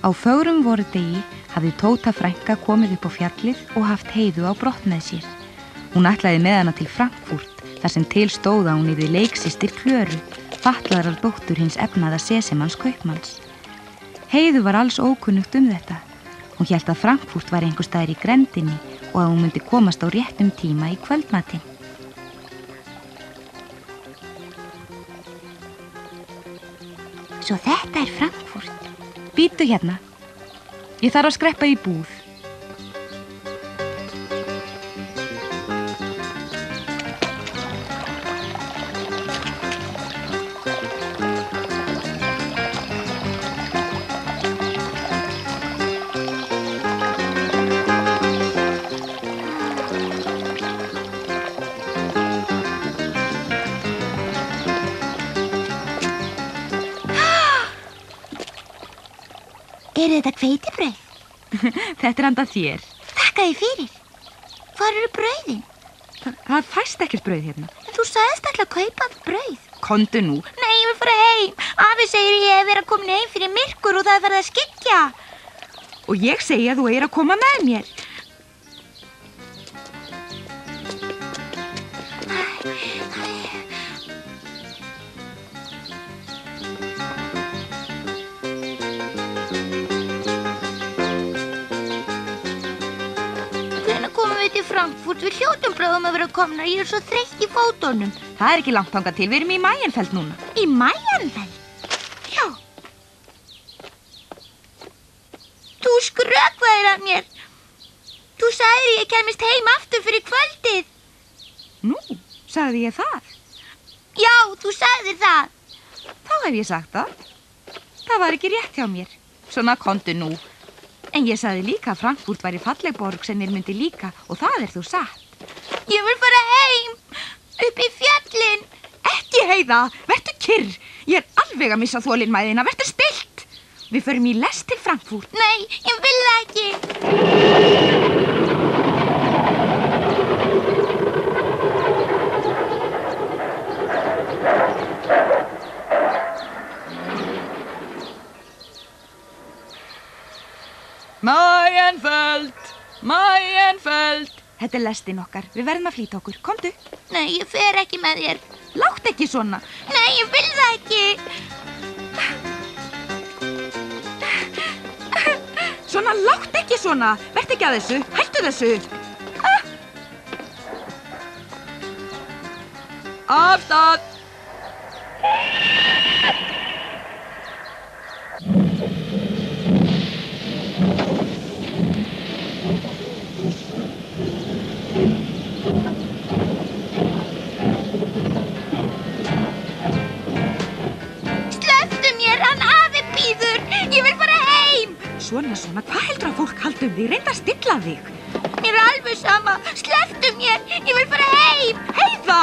Á fögrum vordegi hafði Tóta frænka komið upp á fjallið og haft Heiðu á brott með sér. Hún ætlaði með hana til Frankfurt, þar sem til stóð að hún yrði leiksystir Klöru, fatlaðrar dóttur hins efnaða Sesemanns kaupmanns. Heiðu var alls ókunnugt þetta. Hún hélt að Frankfurt var einhvers staðar í grendinni og að hún myndi komast á réttum tíma í kvöldmatinn. Svo þetta Frankfurt. Bíddu hérna. Ég þarf að skreppa í búð. Þetta hveitibrauð? Þetta handa þér. Þakka þér fyrir. Hvar eru brauðin? Það fæst ekkert brauð hérna. En þú sagðist ætla að kaupa brauð. Komdu nú. Nei, ég vil fara heim. Afi segir ég hef verið að koma heim fyrir myrkur og það farið að skyggja. Og ég segi að þú að koma með mér. Frankfurt, við hljótum bráðum að vera komnar. Ég svo þreytt í fótunum. Það ekki langt þangað til, við erum í Maienfeld núna. Í Maienfeld? Já. Þú skrökvaðir að mér. Þú sagðir ég kæmist heim aftur fyrir kvöldið. Nú, sagði ég það? Já, þú sagðir það. Þá hef ég sagt það. Það var ekki rétt hjá mér. Svona komdu nú. En ég sagði líka að Frankfurt væri falleg borg sem þér myndi líka og það þú satt. Ég vil fara heim, upp í fjallin. Ekki Heiða, vertu kyrr. Ég alveg að missa þolinmæðina, vertu stillt. Við förum í lest til Frankfurt. Nei, ég vil það ekki. Maienfeld. Þetta lestin okkar. Við verðum að flýta okkur. Komdu. Nei, ég fer ekki með þér. Látt ekki svona. Nei, ég vil það ekki. Svona, látt ekki svona. Vertu ekki að þessu. Hættu þessu. Af stað. Svona, hvað heldur að fólk haldi þig? Reyndu að stilla þig. Mér alveg sama. Slepptu mér. Ég vil fara heim. Heiða!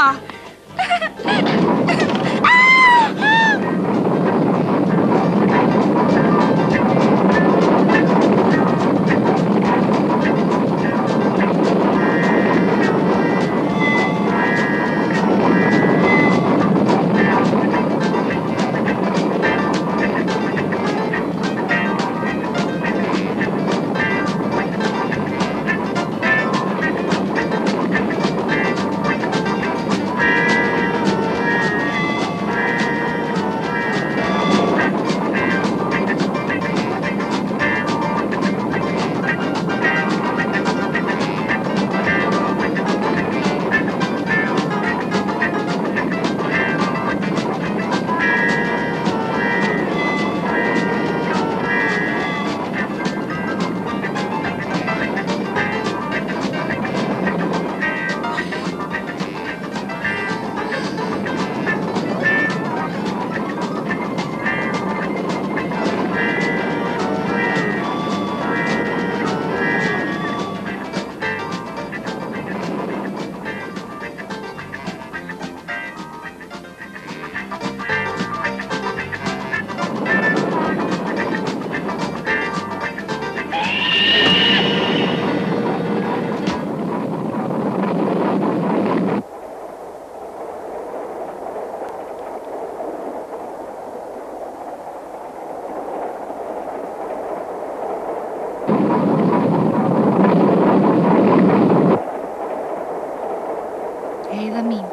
Heiða mín,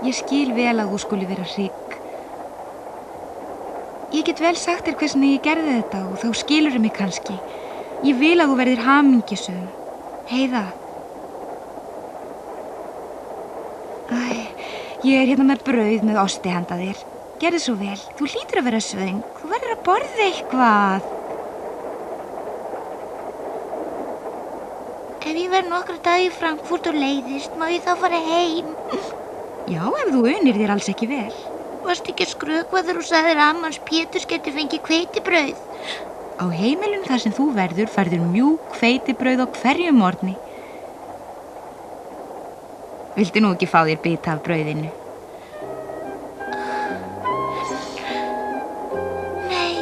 ég skil vel að þú skuli vera hrygg. Ég get vel sagt þér hversnig ég gerði þetta og þá skilurðu mig kannski. Ég vil að þú verðir hamingjusöm. Heiða. Ég hérna með brauð með osti handa þér. Gerðu svo vel. Þú hlýtur að vera svöng. Þú verður að borða eitthvað. Ef ég verð nokkra daga í Frankfurt og leiðist, má ég þá fara heim? Já, ef þú unir þér alls ekki vel. Varst ekki skrökvaður og sagðir að ammans Péturs geti fengið hveitibrauð? Á heimilinu þar sem þú verður færður mjúk hveitibrauð á hverjum morgni. Viltu nú ekki fá þér bita af brauðinu? Nei.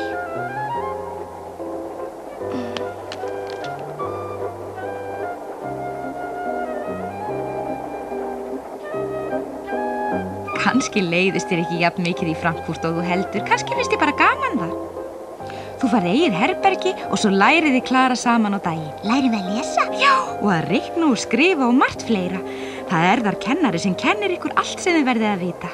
Kannski leiðist þér ekki jafn mikið í Frankfurt og þú heldur. Kannski finnst þér bara gaman það. Þú farið eigið herbergi og svo lærið þið Klara saman á daginn. Lærum við að lesa? Já, og að reikna og skrifa og margt fleira. Það er þar kennari sem kennir ykkur allt sem þið verðið að vita.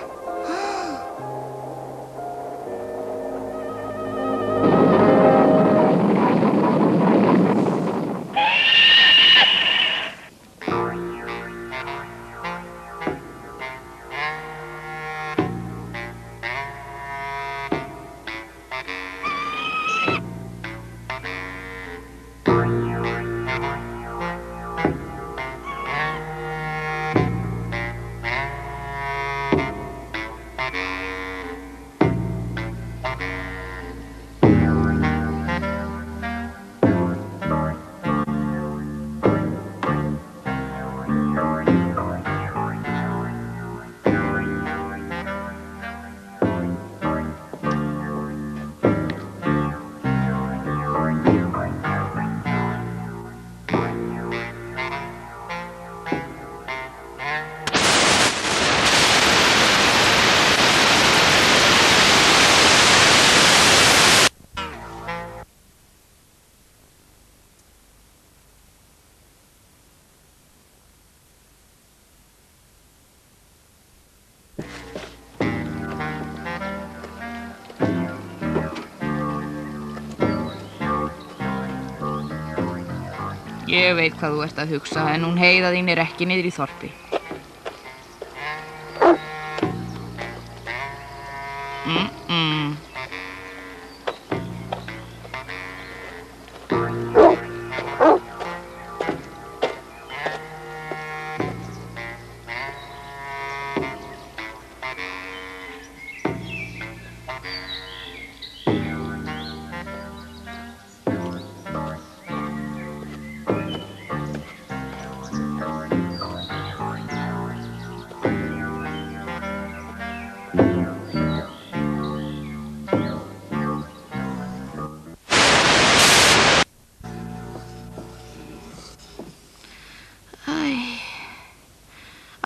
Ég veit hvað þú ert að hugsa, en hún Heiða þín er ekki niður í þorpi.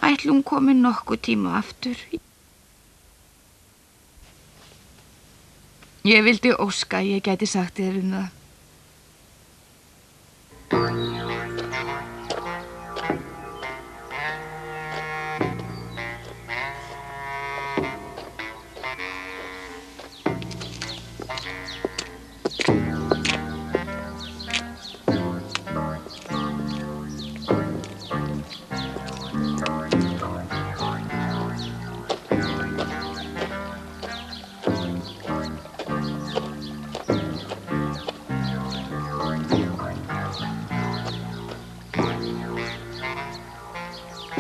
Ætli hún komi nokkuð tíma aftur. Ég vildi óska að ég gæti sagt þér um það.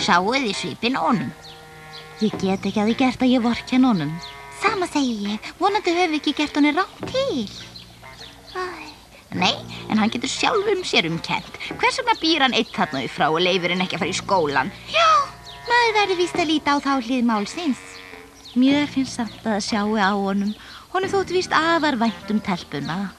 Sáuð þið svipinn á honum? Ég get ekki að þið gert að ég vorkenn honum. Sama segi ég, vonandi höfum við ekki gert honum rangt til. Nei, en hann getur sjálfum sér kennt. Hvers vegna býr hann einn þarna upp frá og leifir hann ekki að fara í skólan? Já, maður verður víst að líta á þá hlið málsins. Mér finnst samt að sjáu á honum. Honum þótti víst afar vænt telpuna.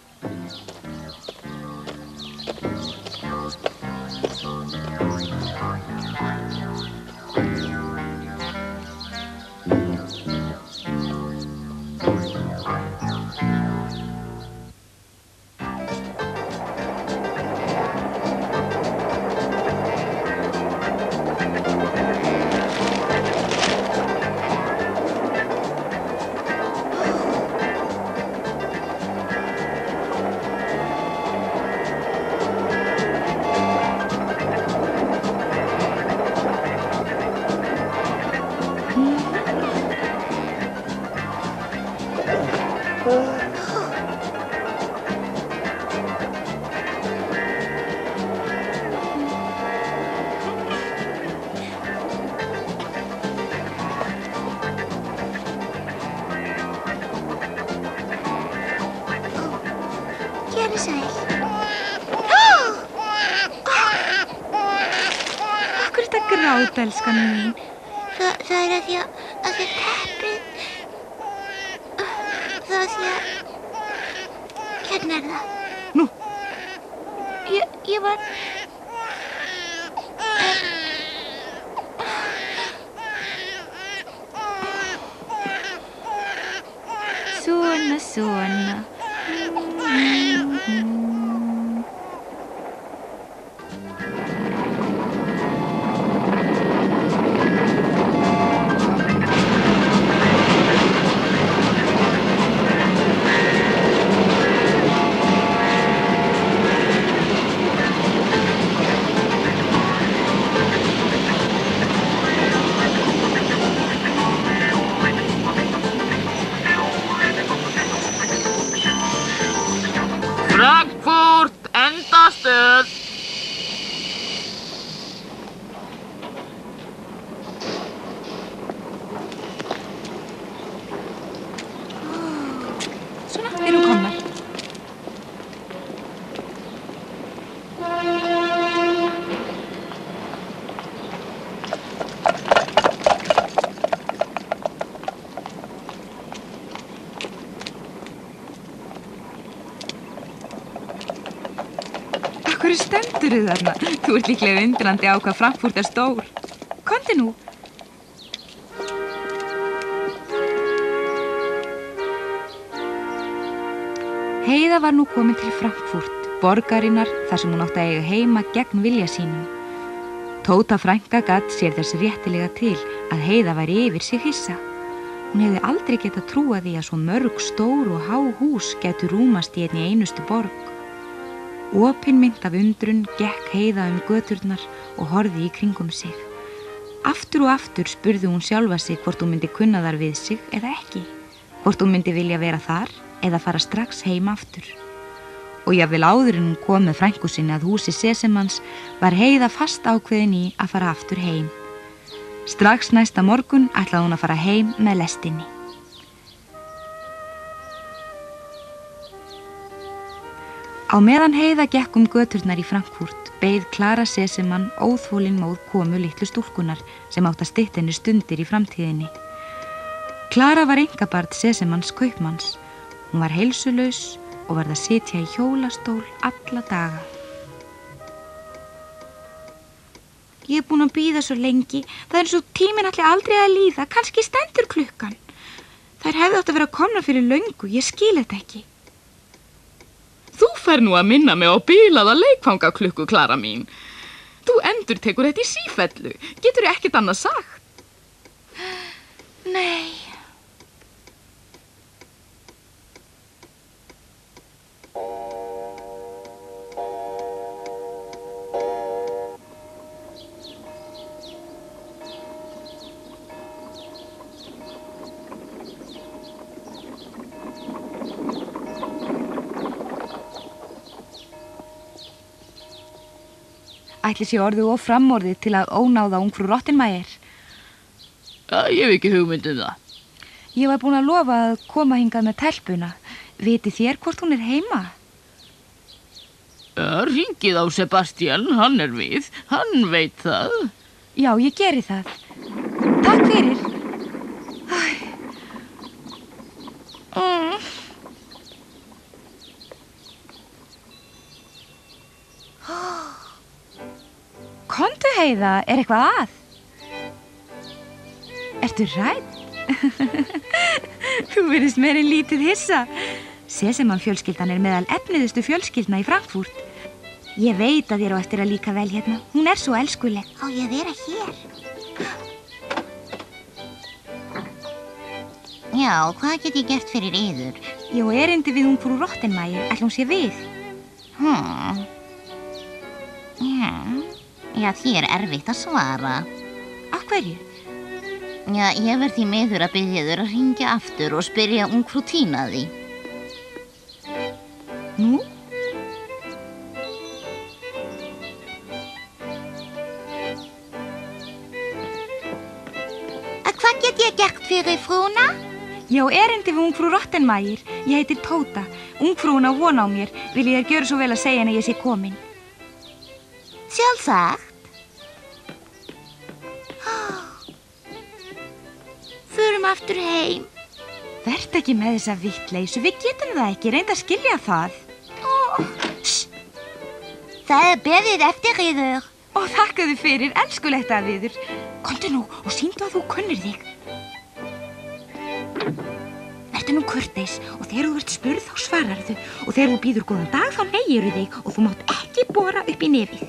Verið sæl. Akkur er þetta gráta, elskan mín? Það er að því að teppið... Það er því að... Hérna er það. Nú? Ég var... Svona. Frankfurt, endastöð. Svona, erum komnar. Hverju stendurðu þarna? Þú ert líklega undrandi á hvað Frankfurt er stór. Komdu nú. Heiða var nú komin til Frankfurt, borgarinnar þar sem hún átti að eiga heima gegn vilja sínum. Tóta frænka gat sér þess réttilega til að Heiða væri yfir sig hissa. Hún hefði aldrei getað trúað því að svo mörg stór og há hús gætu rúmast í einni einustu borg. Opinmynt af undrun gekk Heiða göturnar og horfði í kringum sig. Aftur og aftur spurði hún sjálfa sig hvort hún myndi kunna þar við sig eða ekki, hvort hún myndi vilja vera þar eða fara strax heim aftur. Og jafnvel áður en hún kom með frænku sinni að húsi Sesemans var Heiða fast ákveðin í að fara aftur heim. Strax næsta morgun ætlaði hún að fara heim með lestinni. Á meðan Heiða gekk göturnar í Frankfurt beið Klara Sesemann óþolinmóð komu litlu stúlkunar sem átt að stytta henni stundir í framtíðinni. Klara var einkabarn Sesemanns kaupmanns. Hún var heilsulaus og varð að sitja í hjólastól alla daga. Ég er búin að bíða svo lengi. Það er svo tíminn ætli aldrei að líða. Kannski stendur klukkan. Þær hefði átt að vera komnar fyrir löngu. Ég skil þetta ekki. Þú fer nú að minna mig á bilaða leikfangaklukku, Klara mín. Þú endurtekur þetta í sífellu. Geturðu ekkert annað sagt? Nei. Ætli sé orðið og framorðið til að ónáða ungfrú Rottenmeier. Ég hef ekki hugmynd það. Ég var búin að lofa að koma hingað með telpuna. Vitið þér hvort hún er heima? Hringið á Sebastian, hann er við. Hann veit það. Já, ég geri það. Takk fyrir. Komdu, Heiða, er eitthvað að? Ertu hrædd? Þú virðist meira en lítið hissa. Sesemann fjölskyldan er meðal efniðustu fjölskyldna í Frankfurt. Ég veit að þér á eftir að líka vel hérna. Hún er svo elskuleg. Á ég að vera hér? Já, hvað get ég gert fyrir yður? Ég á erindi við ungfrú Rottenmeier, ætli hún sé við. Já, því er erfitt að svara. Af hverju? Já, ég verð því miður að biðja þér að hringja aftur og spyrja ungfrú Tína að því. Nú? Hvað get ég gert fyrir frúna? Ég á erindi við ungfrú Rottenmeier. Ég heiti Tóta. Ungfrúin á von á mér. Vil ég þér gjöra svo vel að segja henni að ég sé komin? Sjálfsagt. Förum aftur heim. Vert ekki með þessa vittleysu. Við getum það ekki. Reyndu að skilja það. Það er beðið eftir yður. Ó, þakkaðu fyrir. Elskulegt af yður. Komdu nú og sýndu að þú kunnir þig. Vertu nú kurteis og þegar þú ert spurð þá svararðu og þegar þú býður góðan dag þá neyirðu þig og þú mátt ekki bora upp í nefið.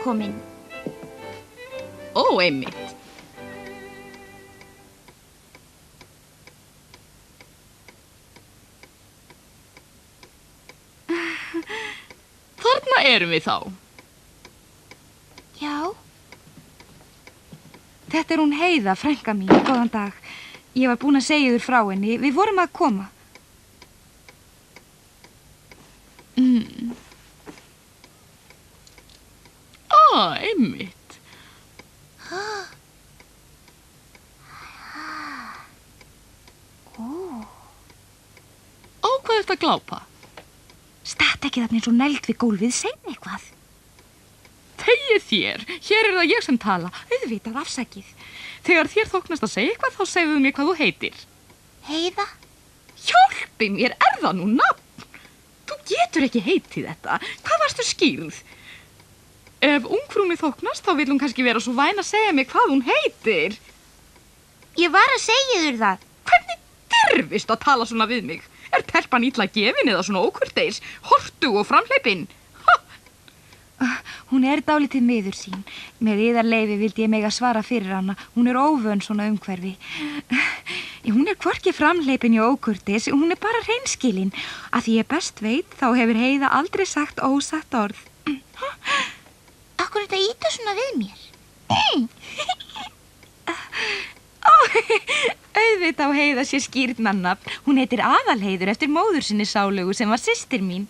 Komin. Ó, einmitt. Þarna erum við þá. Já. Þetta er hún Heiða, frænka mín. Góðan dag. Ég var búin að segja þér frá henni. Við vorum að koma. Einmitt. Ó, hvað ertu að glápa? Statt ekki þarna eins og negld við gólfið, segð eitthvað. Þegið þér, hér er það ég sem tala. Auðvitað, afsakið. Þegar þér þóknast að segja eitthvað, þá segðu mér hvað þú heitir. Heiða? Hjálpi mér, er það nú nafn? Þú getur ekki heitið þetta. Hvað varstu skýrð? Ef ungfrúni þóknast, þá vil hún kannski vera svo væn að segja mig hvað hún heitir. Ég var að segja þér það. Hvernig dirfist að tala svona við mig? Er telpan illa gefin eða svona ókurteis, hortug og framhleypin? Hún er dálítið miður sín. Með yðar leyfi vildi ég mega svara fyrir hana. Hún er óvön svona umhverfi. Hún er hvorki framhleypin og ókurteis, hún er bara hreinskilin. Að því ég best veit, þá hefur Heiða aldrei sagt ósatt orð. Akkur er þetta íta svona við mér? Auðvitað á Heiða sér skírnarnafn. Hún heitir Aðalheiður eftir móður sinni sálögu sem var systir mín.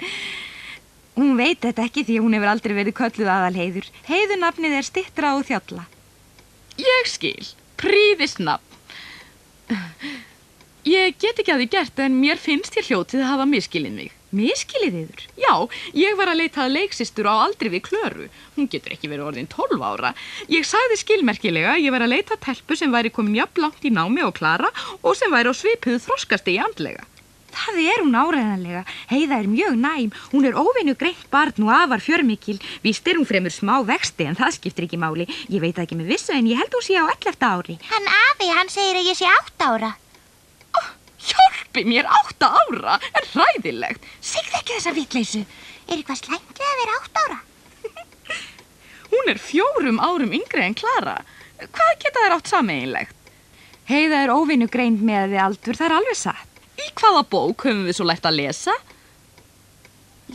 Hún veit þetta ekki því hún hefur aldrei verið kölluð Aðalheiður. Heiðunafnið er styttra og þjálla. Ég skil, prýðisnafn. Ég get ekki að því gert en mér finnst ég hljótið að hafa miskilið mig. Miskilið yður? Já, ég var að leita að leiksystur á aldri við Klöru. Hún getur ekki verið orðin 12 ára. Ég sagði skilmerkilega að ég var að leita að telpu sem væri komin jafn langt í námi og Klara og sem væri á svipuðu þroskastigi andlega. Það er hún áreiðanlega. Heiða er mjög næm. Hún er óvenju greint barn og afar fjörmikil. Víst er hún fremur smá vexti en það skiptir ekki máli. Ég veit ekki með vissu en ég held hún sé á 11. ári. Hann afi, hann segir að ég sé 8 ára. Hjálpi mér, 8 ára, er hræðilegt. Segðu ekki þessa vitleysu. Er eitthvað slæmt við að vera 8 ára? Hún er 4 árum yngri en Klara. Hvað geta þær átt sameiginlegt? Heiða er óvenju greint með við aldur, það er alveg satt. Í hvaða bók höfum við svo lært að lesa?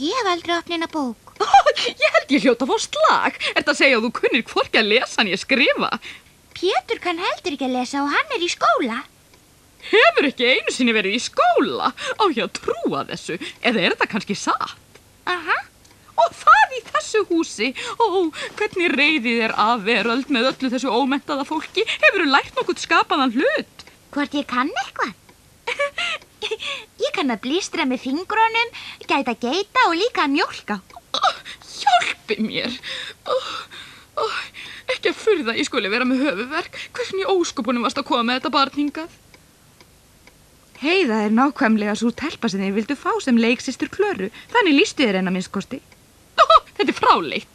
Ég hef aldrei opnað neina bók. Ég held ég hljóta að fá slag. Ertu að segja að þú kunnir hvorki að lesa en ég skrifa? Pétur kann heldur ekki að lesa og hann er í skóla. Hefur ekki einu sinni verið í skóla? Á ég að trúa þessu? Eða er þetta kannski satt? Aha. Og það í þessu húsi? Ó, hvernig reiðið er af veröld með öllu þessu ómenntaða fólki? Hefurðu lært nokkuð skapaðan hlut? Hvort ég kann eitthvað? Ég kann að blístra með fingrunum, gæta geita og líka að mjólka. Hjálpi mér. Ekki að furða ég skuli vera með höfuðverk. Hvernig í ósköpunum varst að koma með þetta barn hingað? Heiða er nákvæmlega svo telpa sem þið vildu fá sem leiksystur Klöru. Þannig lýstu þér henn að minnskosti. Þetta er fráleitt.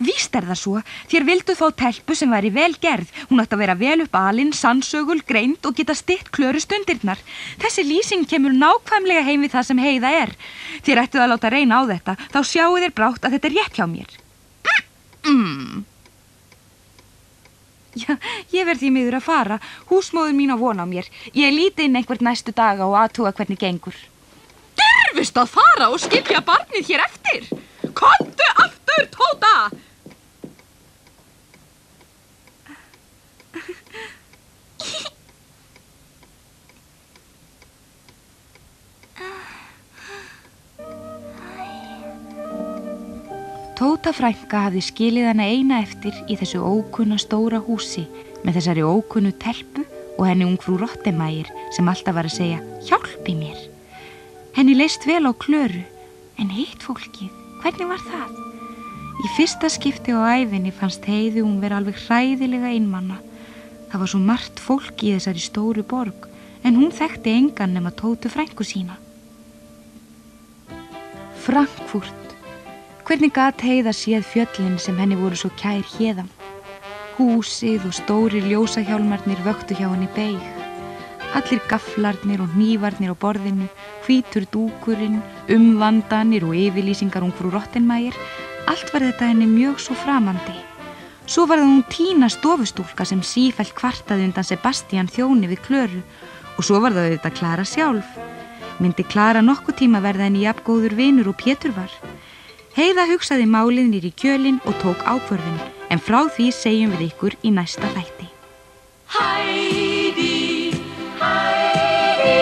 Víst er það svo. Þér vildu fá telpu sem væri vel gerð. Hún átti að vera vel upp alin, sannsögul, greind og geta stytt Klöru stundirnar. Þessi lýsing kemur nákvæmlega heim við það sem Heiða er. Þér ættuð að láta reyna á þetta. Þá sjáu þér brátt að þetta er rétt hjá mér. Já, ég verð því miður að fara. Húsmóður mín á von á mér. Ég líti inn einhvern næstu daga og athuga hvernig gengur. Dirfist að fara og skilja barnið hér eftir. Komdu aftur, Tóta! Tóta frænka hafði skilið hana eina eftir í þessu ókunna stóra húsi með þessari ókunnu telpu og henni ungfrú Rottemeier sem alltaf var að segja hjálpi mér. Henni leist vel á Klöru, en hitt fólkið, hvernig var það? Í fyrsta skipti á ævinni fannst Heiðu hún vera alveg hræðilega einmana. Það var svo margt fólk í þessari stóru borg, en hún þekkti engan nema Tótu frænku sína. Frankfurt. Hvernig gat Heiða séð fjöllin sem henni voru svo kær héðan? Húsið og stórir ljósahjálmarnir vöktu hjá henni beig. Allir gaflarnir og hnífarnir á borðinu, hvítur dúkurinn, umvandanir og yfirlýsingar ungfrú Rottemeier, allt var þetta henni mjög svo framandi. Svo var það hún Tína stofustúlka sem sífellt kvartaði undan Sebastian þjóni við Klöru og svo var það auðvitað Klara sjálf. Myndi Klara nokkuð tíma verða henni jafngóður vinur og Pétur var? Heiða hugsaði málið niður í kjölinn og tók ákvörðun, en frá því segjum við ykkur í næsta þætti.